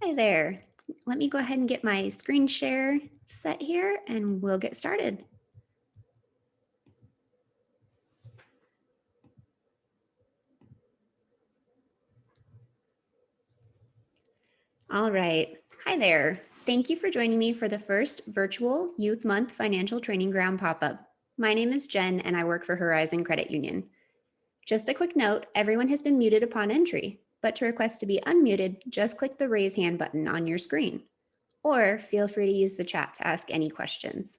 Hi there. Let me go ahead and get my screen share set here and we'll get started. All right. Hi there. Thank you for joining me for the first virtual Youth Month Financial Training Ground pop-up. My name is Jen and I work for Horizon Credit Union. Just a quick note, everyone has been muted upon entry, but to request to be unmuted, just click the raise hand button on your screen, or feel free to use the chat to ask any questions.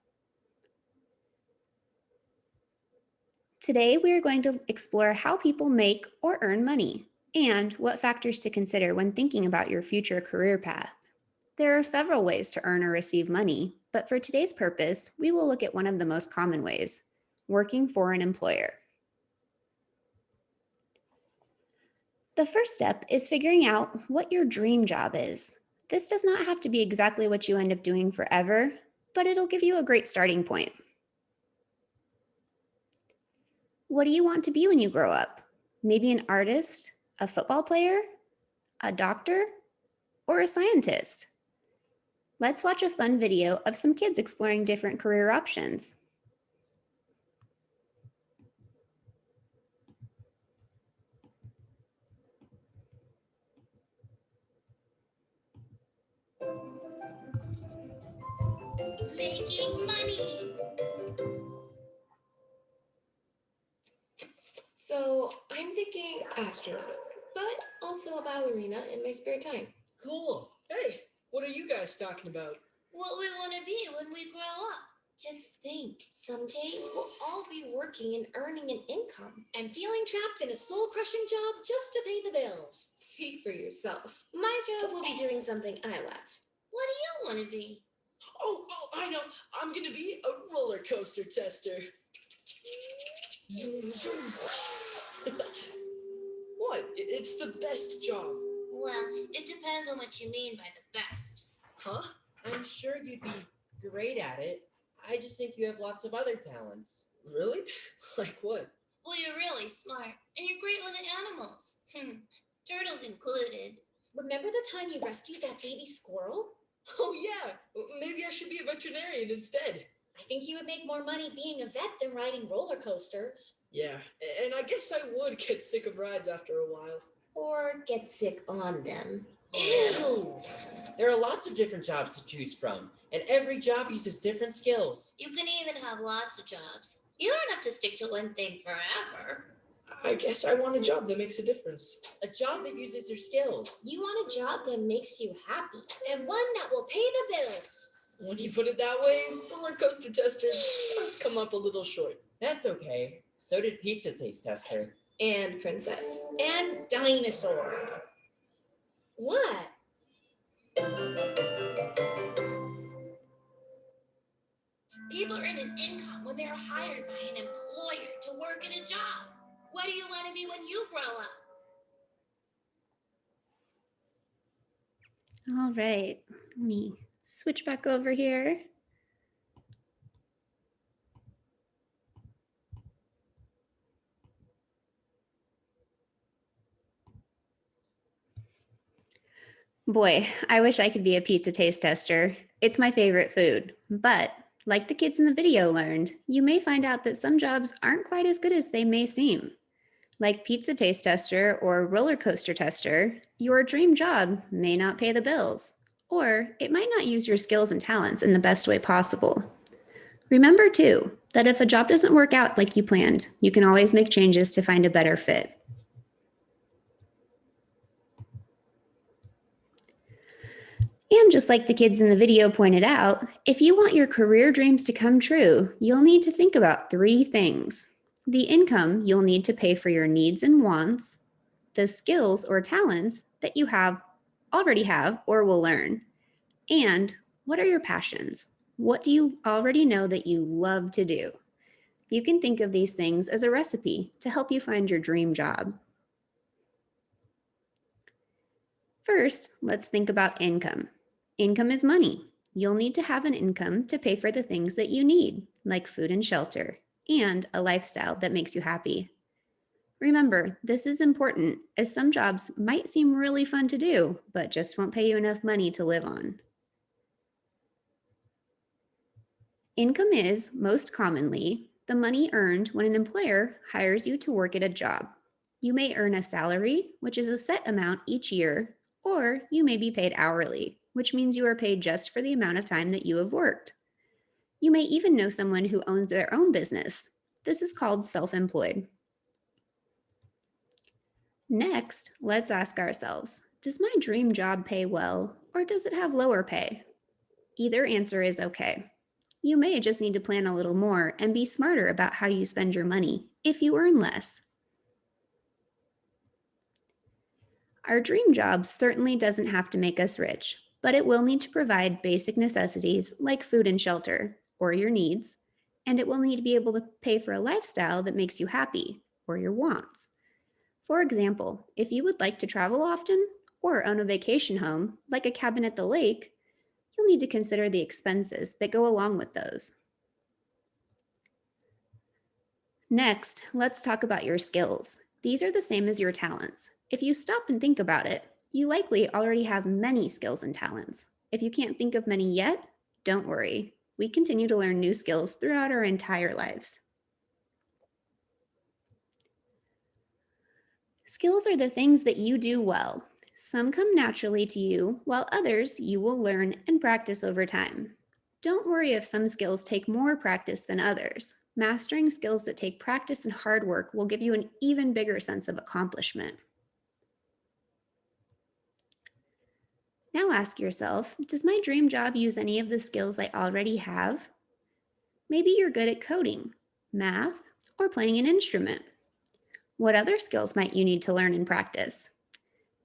Today, we are going to explore how people make or earn money and what factors to consider when thinking about your future career path. There are several ways to earn or receive money, but for today's purpose, we will look at one of the most common ways, working for an employer. The first step is figuring out what your dream job is. This does not have to be exactly what you end up doing forever, but it'll give you a great starting point. What do you want to be when you grow up? Maybe an artist, a football player, a doctor, or a scientist? Let's watch a fun video of some kids exploring different career options. Making money. So I'm thinking astronaut, but also a ballerina in my spare time. Cool. Hey, what are you guys talking about? What we want to be when we grow up. Just think, someday we'll all be working and earning an income and feeling trapped in a soul-crushing job just to pay the bills. Speak for yourself. My job will be doing something I love. What do you want to be? Oh, I know. I'm gonna be a roller coaster tester. Zoom, zoom. What? It's the best job. Well, it depends on what you mean by the best. Huh? I'm sure you'd be great at it. I just think you have lots of other talents. Really? Like what? Well, you're really smart, and you're great with animals. Turtles included. Remember the time you rescued that baby squirrel? Oh, yeah. Maybe I should be a veterinarian instead. I think you would make more money being a vet than riding roller coasters. Yeah, and I guess I would get sick of rides after a while. Or get sick on them. Ew! There are lots of different jobs to choose from, and every job uses different skills. You can even have lots of jobs. You don't have to stick to one thing forever. I guess I want a job that makes a difference. A job that uses your skills. You want a job that makes you happy and one that will pay the bills. When you put it that way, roller coaster tester does come up a little short. That's okay. So did pizza taste tester. And princess. And dinosaur. What? People earn an income when they are hired by an employer to work at a job. What do you want to be when you grow up? All right, let me switch back over here. Boy, I wish I could be a pizza taste tester. It's my favorite food. But like the kids in the video learned, you may find out that some jobs aren't quite as good as they may seem. Like pizza taste tester or roller coaster tester, your dream job may not pay the bills, or it might not use your skills and talents in the best way possible. Remember too, that if a job doesn't work out like you planned, you can always make changes to find a better fit. And just like the kids in the video pointed out, if you want your career dreams to come true, you'll need to think about 3 things. The income you'll need to pay for your needs and wants, the skills or talents that you already have or will learn, and what are your passions? What do you already know that you love to do? You can think of these things as a recipe to help you find your dream job. First, let's think about income. Income is money. You'll need to have an income to pay for the things that you need, like food and shelter, and a lifestyle that makes you happy. Remember, this is important as some jobs might seem really fun to do, but just won't pay you enough money to live on. Income is, most commonly, the money earned when an employer hires you to work at a job. You may earn a salary, which is a set amount each year, or you may be paid hourly, which means you are paid just for the amount of time that you have worked. You may even know someone who owns their own business. This is called self-employed. Next, let's ask ourselves, does my dream job pay well, or does it have lower pay? Either answer is okay. You may just need to plan a little more and be smarter about how you spend your money if you earn less. Our dream job certainly doesn't have to make us rich, but it will need to provide basic necessities like food and shelter, or your needs, and it will need to be able to pay for a lifestyle that makes you happy, or your wants. For example, if you would like to travel often or own a vacation home, like a cabin at the lake, you'll need to consider the expenses that go along with those. Next, let's talk about your skills. These are the same as your talents. If you stop and think about it, you likely already have many skills and talents. If you can't think of many yet, don't worry. We continue to learn new skills throughout our entire lives. Skills are the things that you do well. Some come naturally to you, while others you will learn and practice over time. Don't worry if some skills take more practice than others. Mastering skills that take practice and hard work will give you an even bigger sense of accomplishment. Now ask yourself, does my dream job use any of the skills I already have? Maybe you're good at coding, math, or playing an instrument. What other skills might you need to learn and practice?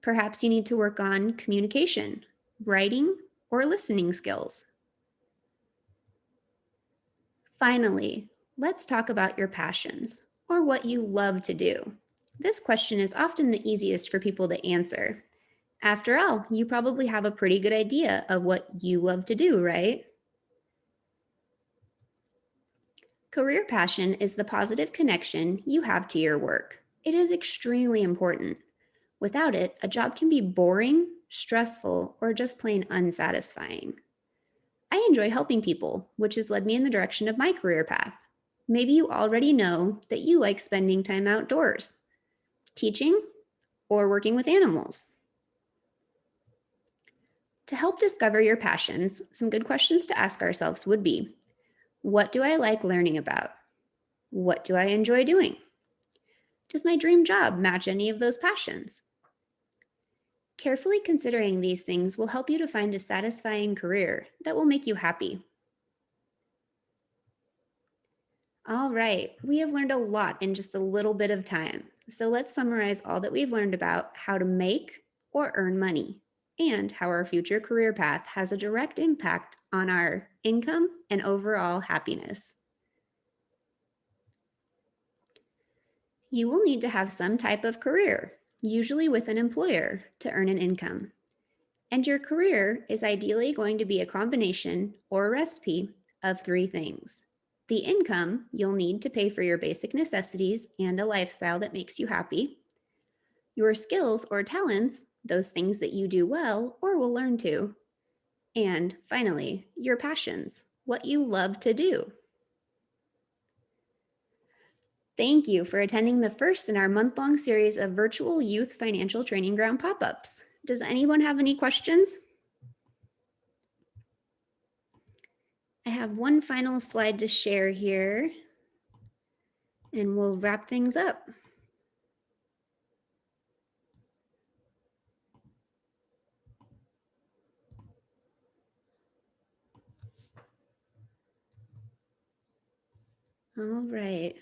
Perhaps you need to work on communication, writing, or listening skills. Finally, let's talk about your passions, or what you love to do. This question is often the easiest for people to answer. After all, you probably have a pretty good idea of what you love to do, right? Career passion is the positive connection you have to your work. It is extremely important. Without it, a job can be boring, stressful, or just plain unsatisfying. I enjoy helping people, which has led me in the direction of my career path. Maybe you already know that you like spending time outdoors, teaching, or working with animals. To help discover your passions, some good questions to ask ourselves would be, what do I like learning about? What do I enjoy doing? Does my dream job match any of those passions? Carefully considering these things will help you to find a satisfying career that will make you happy. All right, we have learned a lot in just a little bit of time. So let's summarize all that we've learned about how to make or earn money and how our future career path has a direct impact on our income and overall happiness. You will need to have some type of career, usually with an employer, to earn an income. And your career is ideally going to be a combination or a recipe of three things. The income you'll need to pay for your basic necessities and a lifestyle that makes you happy. Your skills or talents, those things that you do well or will learn to. And finally, your passions, what you love to do. Thank you for attending the first in our month-long series of virtual youth financial training ground pop-ups. Does anyone have any questions? I have one final slide to share here, and we'll wrap things up. All right.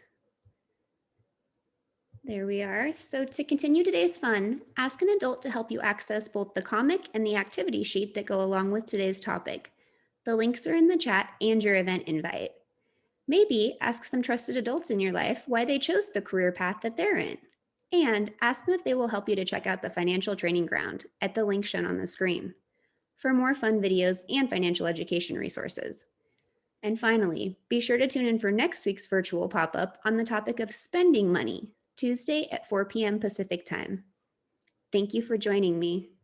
There we are. So to continue today's fun, ask an adult to help you access both the comic and the activity sheet that go along with today's topic. The links are in the chat and your event invite. Maybe ask some trusted adults in your life why they chose the career path that they're in. And ask them if they will help you to check out the financial training ground at the link shown on the screen for more fun videos and financial education resources. And finally, be sure to tune in for next week's virtual pop-up on the topic of spending money. Tuesday at 4 p.m. Pacific Time. Thank you for joining me.